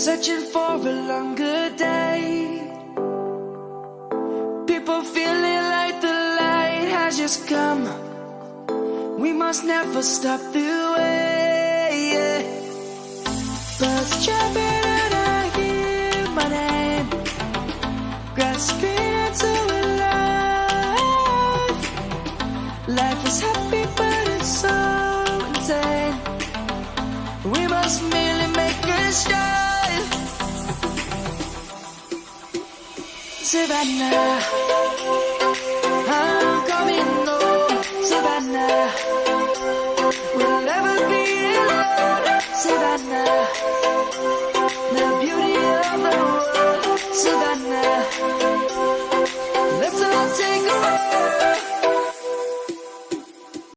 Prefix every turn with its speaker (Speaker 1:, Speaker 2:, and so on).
Speaker 1: searching for a longer day. People feeling like the light has just come. We must never stop the way. Birds jumping and I hear my name, grasping into a life. Life is happy but it's so insane. We must merely make a start. Savannah.